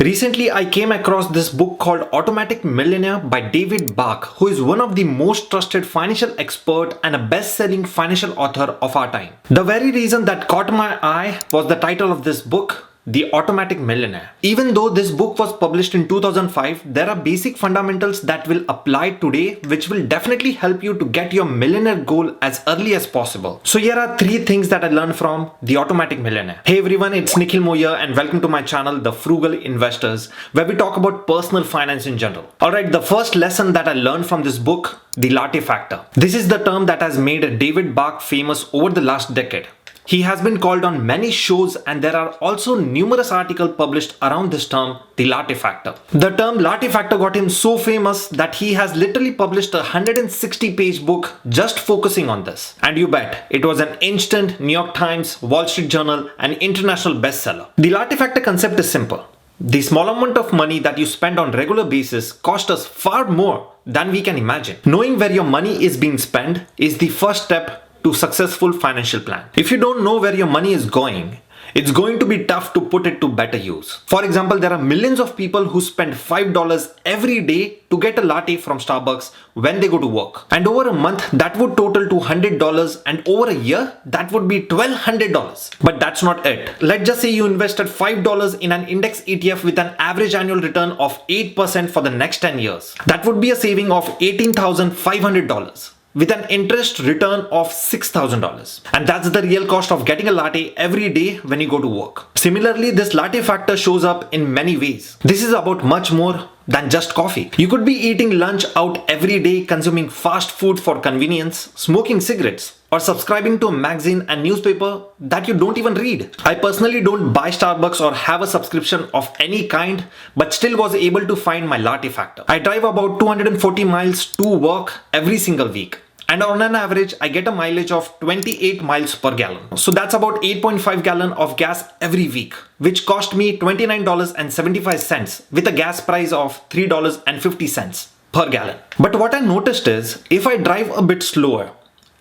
Recently, I came across this book called Automatic Millionaire by David Bach, who is one of the most trusted financial expert and a best-selling financial author of our time. The very reason that caught my eye was the title of this book, The Automatic Millionaire. Even though this book was published in 2005, there are basic fundamentals that will apply today which will definitely help you to get your millionaire goal as early as possible. So here are 3 things that I learned from The Automatic Millionaire. Hey everyone, it's Nikhil Moyer and welcome to my channel, The Frugal Investors, where we talk about personal finance in general. Alright, the first lesson that I learned from this book, the Latte Factor. This is the term that has made David Bach famous over the last decade. He has been called on many shows and there are also numerous articles published around this term, the Latte Factor. The term Latte Factor got him so famous that he has literally published a 160-page book just focusing on this. And you bet, it was an instant New York Times, Wall Street Journal and international bestseller. The Latte Factor concept is simple. The small amount of money that you spend on regular basis costs us far more than we can imagine. Knowing where your money is being spent is the first step to successful financial plan. If you don't know where your money is going, it's going to be tough to put it to better use. For example, there are millions of people who spend $5 every day to get a latte from Starbucks when they go to work. And over a month, that would total to $100 and over a year, that would be $1,200. But that's not it. Let's just say you invested $5 in an index ETF with an average annual return of 8% for the next 10 years. That would be a saving of $18,500. With an interest return of $6,000. And that's the real cost of getting a latte every day when you go to work. Similarly, this latte factor shows up in many ways. This is about much more than just coffee. You could be eating lunch out every day, consuming fast food for convenience, smoking cigarettes, or subscribing to a magazine and newspaper that you don't even read. I personally don't buy Starbucks or have a subscription of any kind, but still was able to find my latte factor. I drive about 240 miles to work every single week. And on an average, I get a mileage of 28 miles per gallon. So that's about 8.5 gallon of gas every week, which cost me $29.75 with a gas price of $3.50 per gallon. But what I noticed is, if I drive a bit slower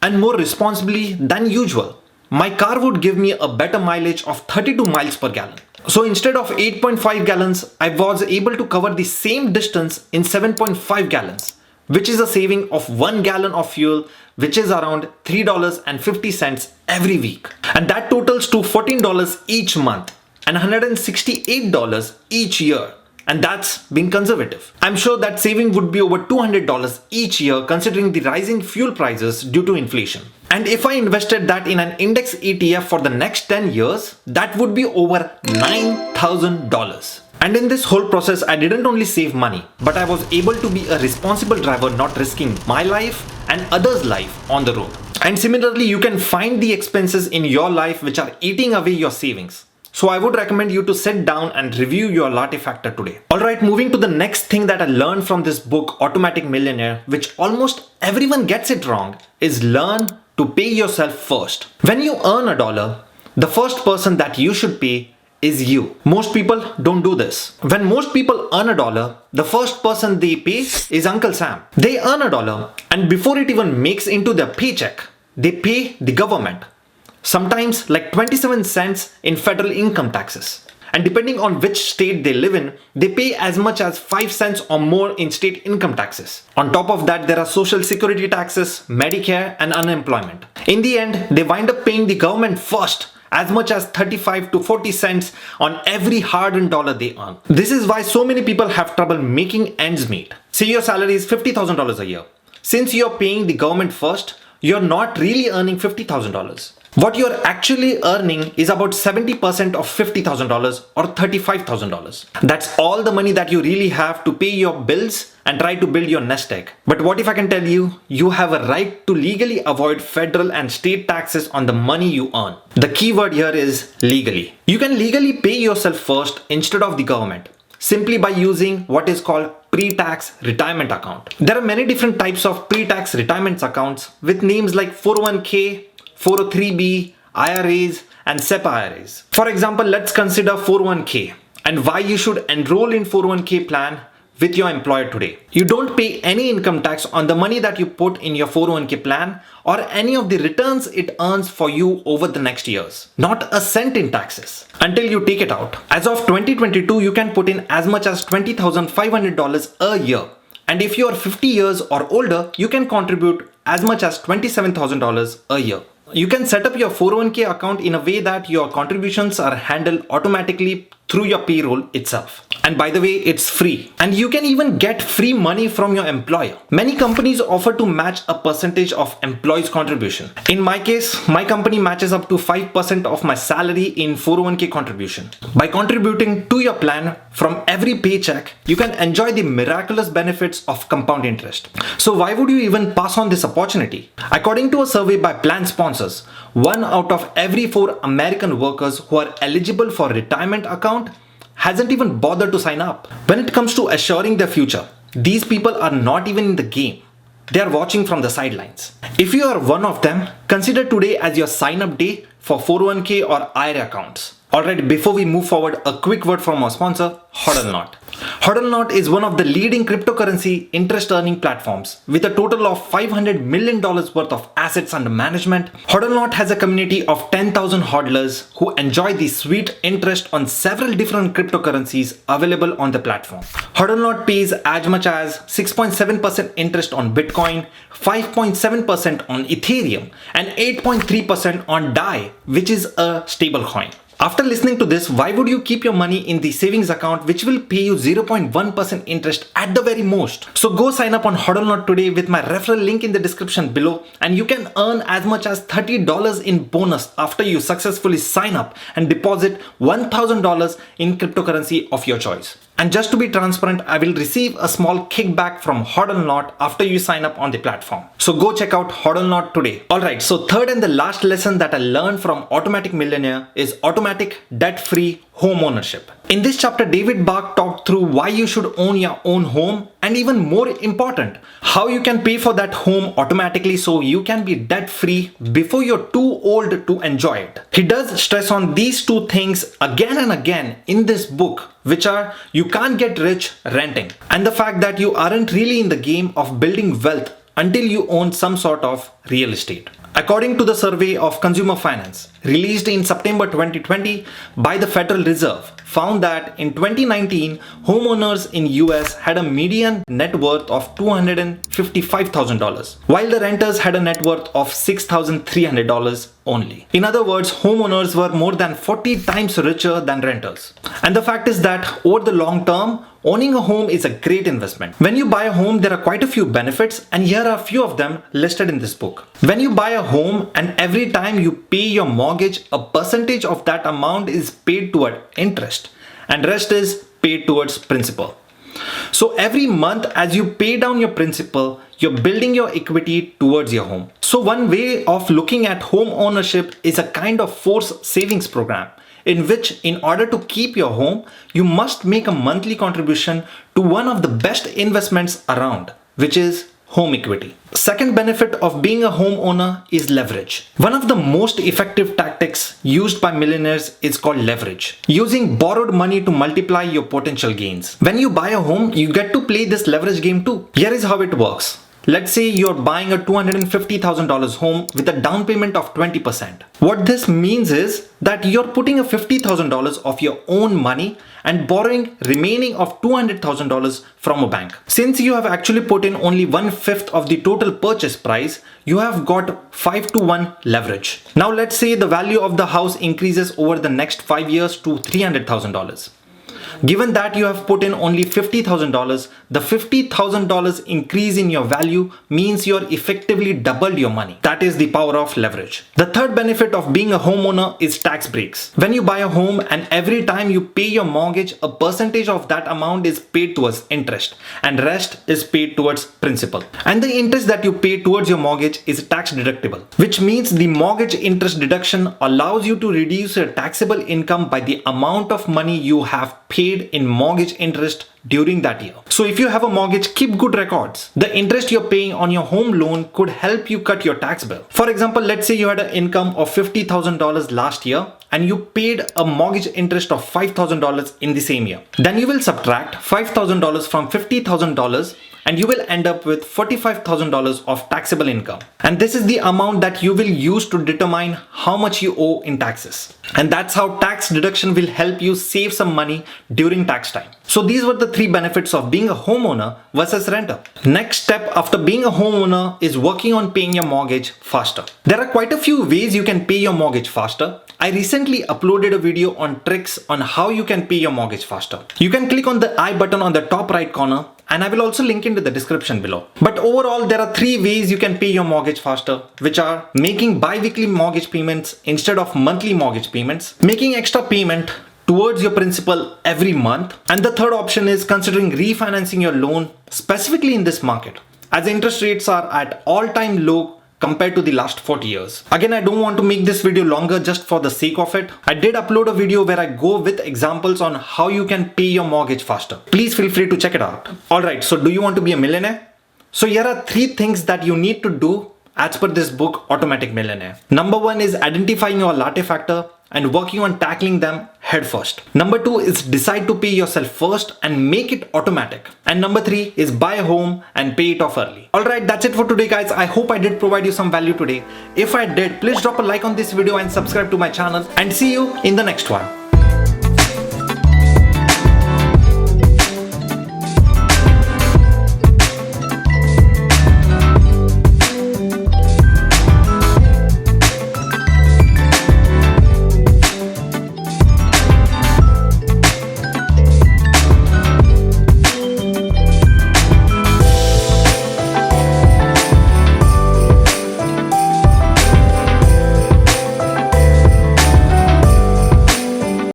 and more responsibly than usual, my car would give me a better mileage of 32 miles per gallon. So instead of 8.5 gallons, I was able to cover the same distance in 7.5 gallons. Which is a saving of 1 gallon of fuel, which is around $3.50 every week. And that totals to $14 each month and $168 each year. And that's being conservative. I'm sure that saving would be over $200 each year considering the rising fuel prices due to inflation. And if I invested that in an index ETF for the next 10 years, that would be over $9,000. And in this whole process, I didn't only save money, but I was able to be a responsible driver, not risking my life and others' life on the road. And similarly, you can find the expenses in your life which are eating away your savings. So I would recommend you to sit down and review your latte factor today. Alright, moving to the next thing that I learned from this book, Automatic Millionaire, which almost everyone gets it wrong, is learn to pay yourself first. When you earn $1, the first person that you should pay is you. Most people don't do this. When most people earn $1, the first person they pay is Uncle Sam. They earn $1 and before it even makes into their paycheck, they pay the government. Sometimes like 27 cents in federal income taxes. And depending on which state they live in, they pay as much as 5 cents or more in state income taxes. On top of that, there are social security taxes, Medicare and unemployment. In the end, they wind up paying the government first, as much as 35 to 40 cents on every hard-earned dollar they earn. This is why so many people have trouble making ends meet. Say your salary is $50,000 a year. Since you're paying the government first, you're not really earning $50,000. What you're actually earning is about 70% of $50,000 or $35,000. That's all the money that you really have to pay your bills and try to build your nest egg. But what if I can tell you, you have a right to legally avoid federal and state taxes on the money you earn. The key word here is legally. You can legally pay yourself first instead of the government, simply by using what is called pre-tax retirement account. There are many different types of pre-tax retirement accounts with names like 401k, 403b, IRAs, and SEP IRAs. For example, let's consider 401k and why you should enroll in 401k plan with your employer today. You don't pay any income tax on the money that you put in your 401k plan or any of the returns it earns for you over the next years. Not a cent in taxes until you take it out. As of 2022, you can put in as much as $20,500 a year. And if you are 50 years or older, you can contribute as much as $27,000 a year. You can set up your 401k account in a way that your contributions are handled automatically through your payroll itself. And by the way, it's free. And you can even get free money from your employer. Many companies offer to match a percentage of employees' contribution. In my case, my company matches up to 5% of my salary in 401k contribution. By contributing to your plan from every paycheck, you can enjoy the miraculous benefits of compound interest. So why would you even pass on this opportunity? According to a survey by plan sponsors, 1 out of every 4 American workers who are eligible for retirement account hasn't even bothered to sign up. When it comes to assuring their future, these people are not even in the game. They are watching from the sidelines. If you are one of them, consider today as your sign-up day for 401k or IRA accounts. Alright, before we move forward, a quick word from our sponsor, HODLNOT. HODLNOT is one of the leading cryptocurrency interest earning platforms with a total of $500 million worth of assets under management. HODLNOT has a community of 10,000 hodlers who enjoy the sweet interest on several different cryptocurrencies available on the platform. HODLNOT pays as much as 6.7% interest on Bitcoin, 5.7% on Ethereum, and 8.3% on DAI, which is a stablecoin. After listening to this, why would you keep your money in the savings account which will pay you 0.1% interest at the very most? So go sign up on HODLNOT today with my referral link in the description below, and you can earn as much as $30 in bonus after you successfully sign up and deposit $1,000 in cryptocurrency of your choice. And just to be transparent, I will receive a small kickback from HODLNOT after you sign up on the platform. So go check out HODLNOT today. Alright, so third and the last lesson that I learned from Automatic Millionaire is automatic debt-free home ownership. In this chapter, David Bach talked through why you should own your own home, and even more important, how you can pay for that home automatically so you can be debt-free before you're too old to enjoy it. He does stress on these two things again and again in this book, which are you can't get rich renting, and the fact that you aren't really in the game of building wealth until you own some sort of real estate. According to the survey of consumer finance released in September 2020 by the Federal Reserve, found that in 2019, homeowners in US had a median net worth of $255,000, while the renters had a net worth of $6,300 only. In other words, homeowners were more than 40 times richer than renters. And the fact is that over the long term, owning a home is a great investment. When you buy a home, there are quite a few benefits, and here are a few of them listed in this book. When you buy a home and every time you pay your mortgage, a percentage of that amount is paid toward interest and rest is paid towards principal. So every month as you pay down your principal, you're building your equity towards your home. So one way of looking at home ownership is a kind of forced savings program, in which in order to keep your home, you must make a monthly contribution to one of the best investments around, which is home equity. Second benefit of being a homeowner is leverage. One of the most effective tactics used by millionaires is called leverage, using borrowed money to multiply your potential gains. When you buy a home, you get to play this leverage game too. Here is how it works. Let's say you're buying a $250,000 home with a down payment of 20%. What this means is that you're putting a $50,000 of your own money and borrowing remaining of $200,000 from a bank. Since you have actually put in only 1/5 of the total purchase price, you have got 5-to-1 leverage. Now let's say the value of the house increases over the next 5 years to $300,000. Given that you have put in only $50,000, the $50,000 increase in your value means you're effectively doubled your money. That is the power of leverage. The third benefit of being a homeowner is tax breaks. When you buy a home and every time you pay your mortgage, a percentage of that amount is paid towards interest and rest is paid towards principal. And the interest that you pay towards your mortgage is tax deductible, which means the mortgage interest deduction allows you to reduce your taxable income by the amount of money you have paid in mortgage interest during that year. So if you have a mortgage, keep good records. The interest you're paying on your home loan could help you cut your tax bill. For example, let's say you had an income of $50,000 last year and you paid a mortgage interest of $5,000 in the same year. Then you will subtract $5,000 from $50,000 and you will end up with $45,000 of taxable income. And this is the amount that you will use to determine how much you owe in taxes. And that's how tax deduction will help you save some money during tax time. So these were the 3 benefits of being a homeowner versus renter. Next step after being a homeowner is working on paying your mortgage faster. There are quite a few ways you can pay your mortgage faster. I recently uploaded a video on tricks on how you can pay your mortgage faster. You can click on the I button on the top right corner, and I will also link into the description below. But overall, there are 3 ways you can pay your mortgage faster, which are making bi-weekly mortgage payments instead of monthly mortgage payments, making extra payment towards your principal every month, and the third option is considering refinancing your loan, specifically in this market, as interest rates are at all-time low compared to the last 40 years. Again, I don't want to make this video longer just for the sake of it. I did upload a video where I go with examples on how you can pay your mortgage faster. Please feel free to check it out. Alright, so do you want to be a millionaire? So here are 3 things that you need to do as per this book, Automatic Millionaire. Number 1 is identifying your Latte Factor and working on tackling them head first. Number 2 is decide to pay yourself first and make it automatic. And number 3 is buy a home and pay it off early. Alright, that's it for today guys. I hope I did provide you some value today. If I did, please drop a like on this video and subscribe to my channel, and see you in the next one.